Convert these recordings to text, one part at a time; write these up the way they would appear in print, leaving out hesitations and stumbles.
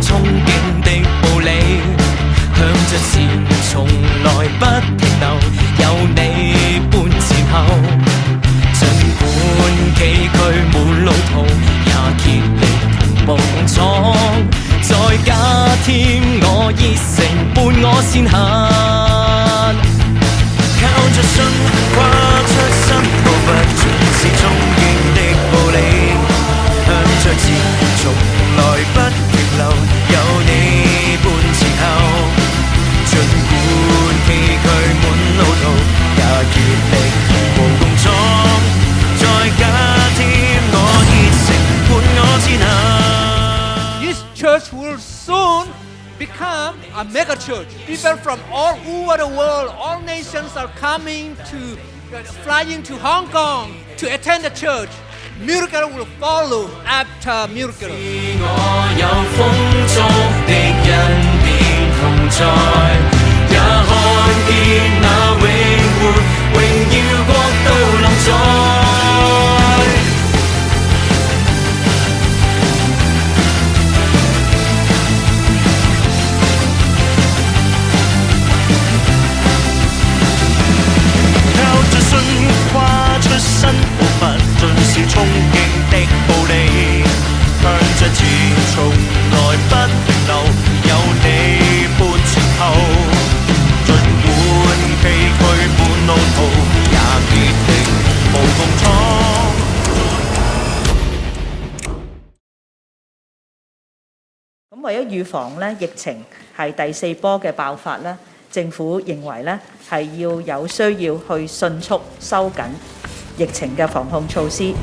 憧憬的步履，向着前，從來不停留，有你伴前後。儘管崎嶇滿路途，也竭力同步共闖。再加添我熱誠，伴我前行。靠着信跨出新步伐，盡是憧憬的步履，向着前，從來不停留，有你伴前後。儘管崎嶇滿路途，也竭力同步共闖。再加添我熱誠，伴我前行。This church will soon become a mega church. People from all over the world, all nations are coming to, flying to Hong Kong to attend the church. Miracle will follow after miracle. 我有風中的恩典同在，也看見那永活榮耀國度臨在。跨出新步伐，盡是憧憬的步履，向着前，從來不停留，有你伴前後。儘管崎嶇滿路途，也竭力同步共闖。咁為咗預防咧疫情係第4波嘅爆發咧，政府認為咧係要有需要去迅速收緊疫情嘅防控措施。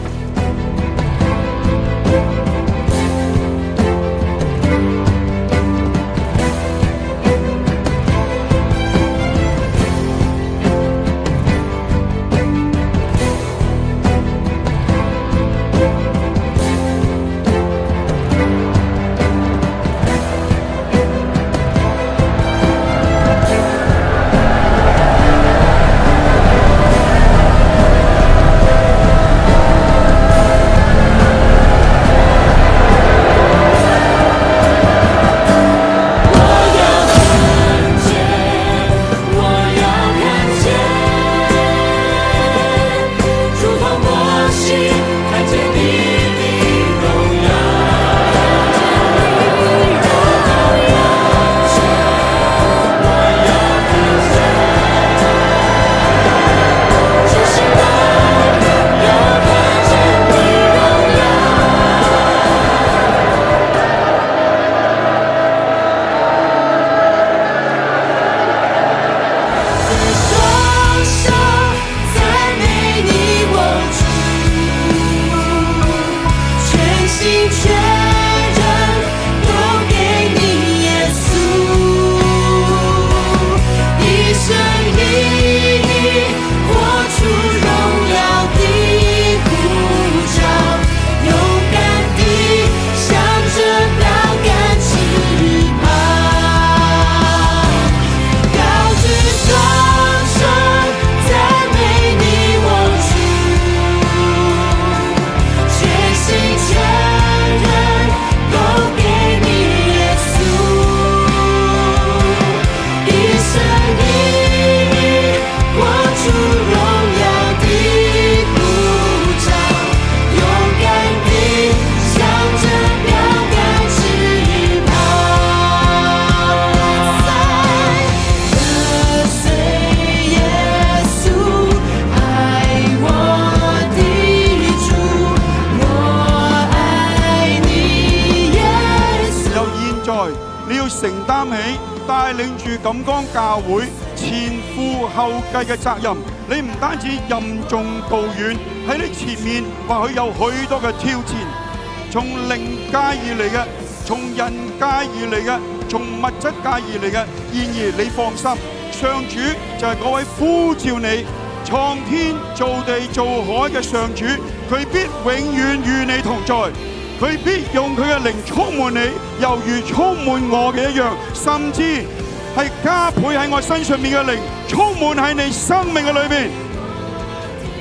承擔起帶領住錦江教會前赴後繼嘅責任。你唔單止任重道遠，喺你前面或許有許多嘅挑戰，從靈界而嚟嘅，從人界而嚟嘅，從物質界而嚟嘅。然而你放心，上主就係嗰位呼召你創天造地造海嘅上主，佢必永遠與你同在。佢必用佢嘅靈充滿你，猶如充滿我嘅一樣，甚至係加倍喺我身上面嘅靈，充滿喺你生命嘅裏面。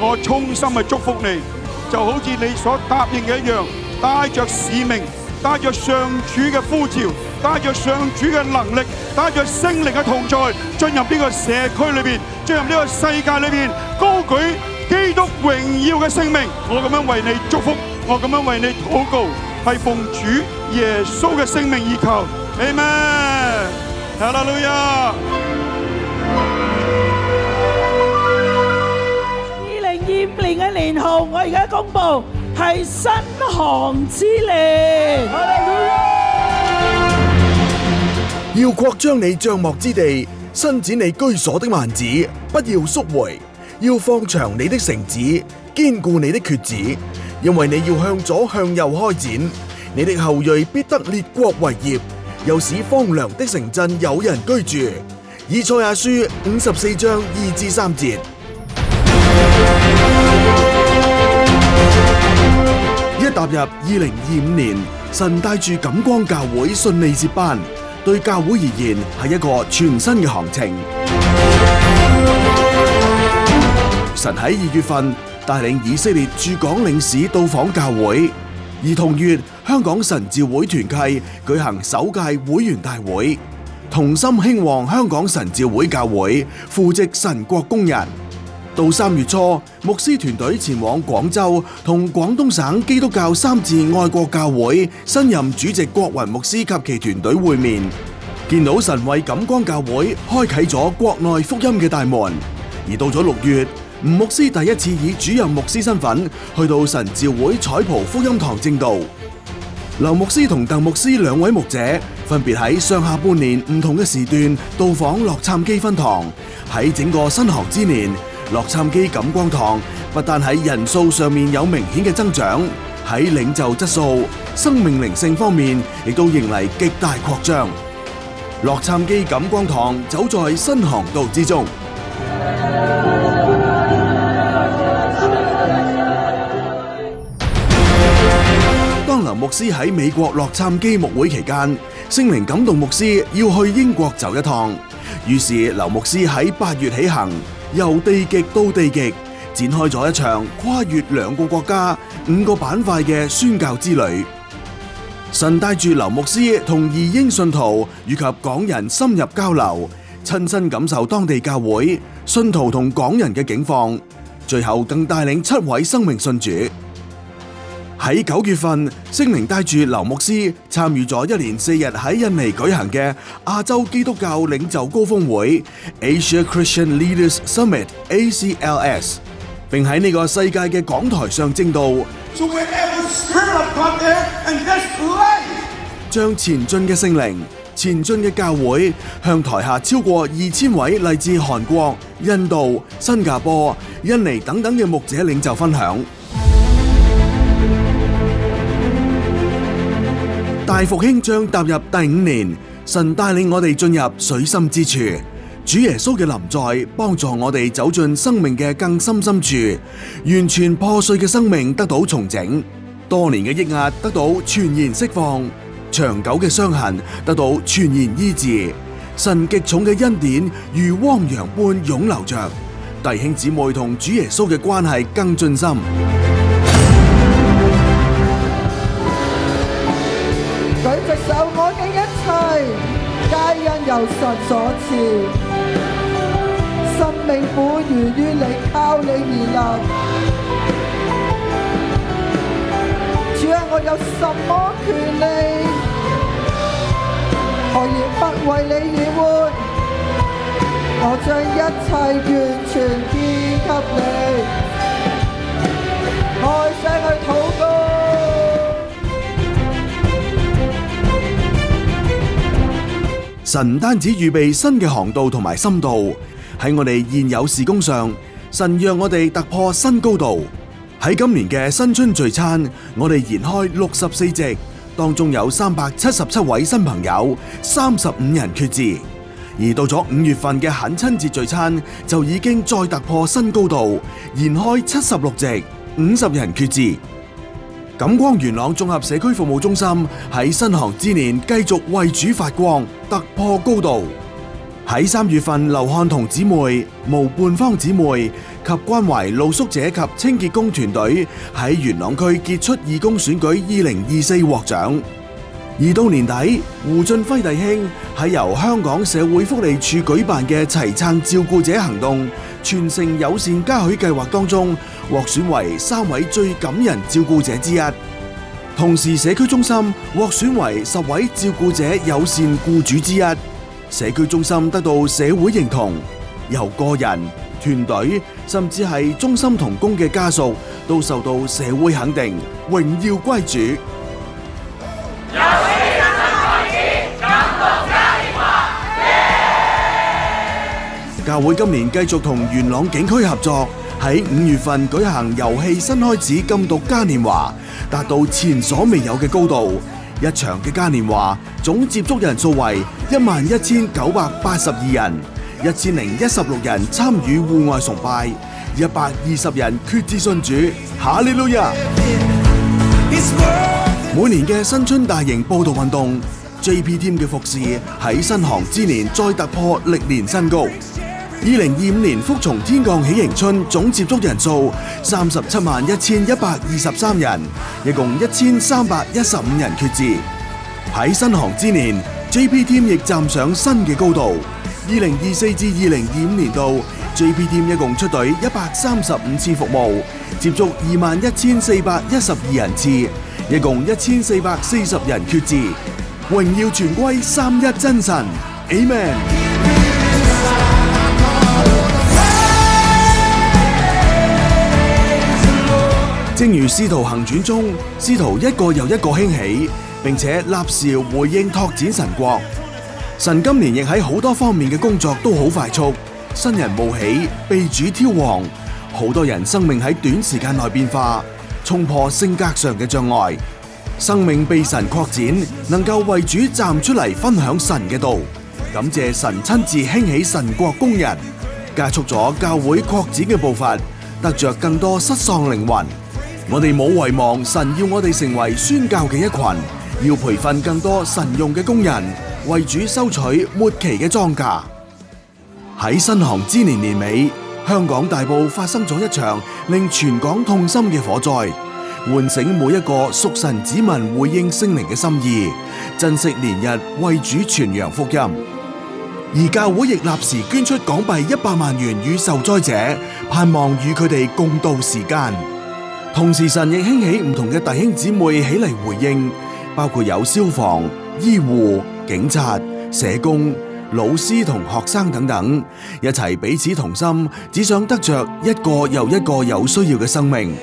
我衷心嘅祝福你，就好似你所答應嘅一樣，帶着使命，帶着上主嘅呼召，帶着上主嘅能力，帶着聖靈嘅同在，進入呢個社區裏邊，進入呢個世界裏邊，高舉基督榮耀嘅聖名。我咁樣為你祝福，我咁樣為你禱告，係奉主耶穌嘅聖名而求。阿們，哈利路亞。2025年嘅年號，我而家公布係新航之年。要擴張你帳幕之地，伸展你居所的幔子，不要縮回。要放長你的繩子，堅固你的橛子，因為你要向左向右開展，你的後裔必得列國為業，又使荒涼的城鎮有人居住。以賽亞書54章2至3節。一踏入2025年，神帶住感光教會順利接班，對教會而言係一個全新嘅行程。神喺2月份帶領以色列駐港領事到訪教會，而同月香港神召會團契舉行首屆會員大會，同心興旺香港神召會教會，扶植神國工人。到3月初，牧師團隊前往廣州同廣東省基督教三自愛國教會新任主席郭雲牧師及其團隊會面，見到神為感光教會開啟咗國內福音嘅大門。而到咗6月，吳牧師第一次以主任牧師身份去到神召會彩蒲福音堂正道。劉牧師同鄧牧師兩位牧者分別喺上下半年唔同嘅時段到訪洛杉磯分堂。喺整個新航之年，洛杉磯感光堂不但喺人數上面有明顯嘅增長，喺領袖質素、生命靈性方面亦都迎嚟極大擴張。洛杉磯感光堂走在新航道之中。當劉牧師喺美國洛杉磯牧會期間，聖靈感動牧師要去英國走一趟，於是劉牧師喺8月起行，由地極到地極，展開咗一場跨越2個國家、5個板塊嘅宣教之旅。神帶住劉牧師同移英信徒以及港人深入交流，親身感受當地教會、信徒同港人嘅境況，最後更帶領7位生命信主。喺9月份，聖靈帶住劉牧師參與咗1連4日喺印尼舉行嘅亞洲基督教領袖高峰會 Asia Christian Leaders Summit ACLS， 並喺呢個世界嘅講台上證道，將前進嘅聖靈、前進嘅教會向台下超過2000位嚟自韓國、印度、新加坡、印尼等等嘅牧者領袖分享。大復興將踏入第5年，神帶領我哋進入水深之處，主耶穌嘅臨在幫助我哋走進生命嘅更深處，完全破碎嘅生命得到重整，多年嘅抑壓得到全然釋放，長久嘅傷痕得到全然醫治，神極重嘅恩典如汪洋般湧流着，弟兄姊妹同主耶穌嘅關係更進深。舉直受我嘅一切，皆因由神所賜。生命本源於你，靠你而立。主啊，我有什麼權利，何以不為你而活？我將一切完全獻給你，開聲去禱告。神唔單止預備新嘅航道同埋深度，喺我哋現有事工上，神讓我哋突破新高度。喺今年嘅新春聚餐，我哋延開64席，當中有377位新朋友，35人決志。而到咗5月份嘅懇親節聚餐，就已經再突破新高度，延開76席，50人決志。感光元朗綜合社區服務中心喺新航之年繼續為主發光，突破高度。喺3月份，劉漢同姊妹、無半方姊妹及關懷露宿者及清潔工團隊喺元朗區傑出義工選舉2024獲獎。而到年底，胡俊輝弟兄喺由香港社會福利署舉辦嘅齊撐照顧者行動全城友善嘉許計劃當中，獲選為3位最感人照顧者之一。同時，社區中心獲選為10位照顧者友善僱主之一。社區中心得到社會認同，由個人、團隊甚至係中心同工嘅家屬都受到社會肯定，榮耀歸主。教會今年繼續同元朗警區合作，喺5月份舉行遊戲新開始禁毒嘉年華，達到前所未有嘅高度。一場嘅嘉年華總接觸人數為11,982人，1016人參與戶外崇拜，120人決志信主。哈利路亞！每年嘅新春大型佈道運動 ，JP Team 嘅服侍喺新航之年再突破歷年新高。2025年福從天降喜迎春總接觸人數371123人，一共1315人決志。喺新航之年 ，JP Team 亦站上新嘅高度。2024至2025年度 ，JP Team 一共出隊135次服務，接觸21,412人次，一共1440人決志。榮耀全歸三一真神 ，Amen。正如使徒行傳中，使徒一個又一個興起，並且立時回應拓展神國。神今年亦喺好多方面嘅工作都好快速，新人冒起，被主挑旺，好多人生命喺短時間內變化，衝破性格上嘅障礙，生命被神擴展，能夠為主站出嚟分享神嘅道。感謝神親自興起神國工人，加速咗教會擴展嘅步伐，得着更多失喪靈魂。我哋冇遺忘神要我哋成為宣教嘅一群，要培訓更多神用嘅工人，為主收取末期嘅莊稼。喺新航之年年尾，香港大埔發生咗一場令全港痛心嘅火災，喚醒每一個屬神子民回應聖靈嘅心意，珍惜年日為主傳揚福音。而教會亦立時捐出港幣100萬元與受災者，盼望與佢哋共度時間。同時，神亦興起唔同嘅弟兄姊妹起嚟回應，包括有消防、醫護、警察、社工、老師同學生等等，一齊彼此同心，只想得着一個又一個有需要嘅生命。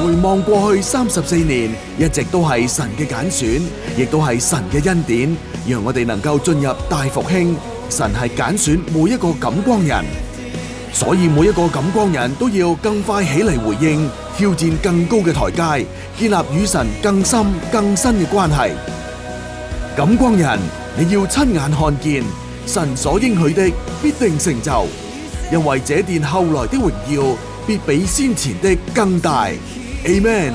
回望過去34年，一直都係神嘅揀選，亦都係神嘅恩典，讓我哋能夠進入大復興。神係揀選每一個感光人，所以每一個感光人都要更快起嚟回應，挑戰更高嘅台階，建立與神更深更新嘅關係。感光人，你要親眼看見神所應許的必定成就，因為這殿後來的榮耀必比先前的更大。Amen。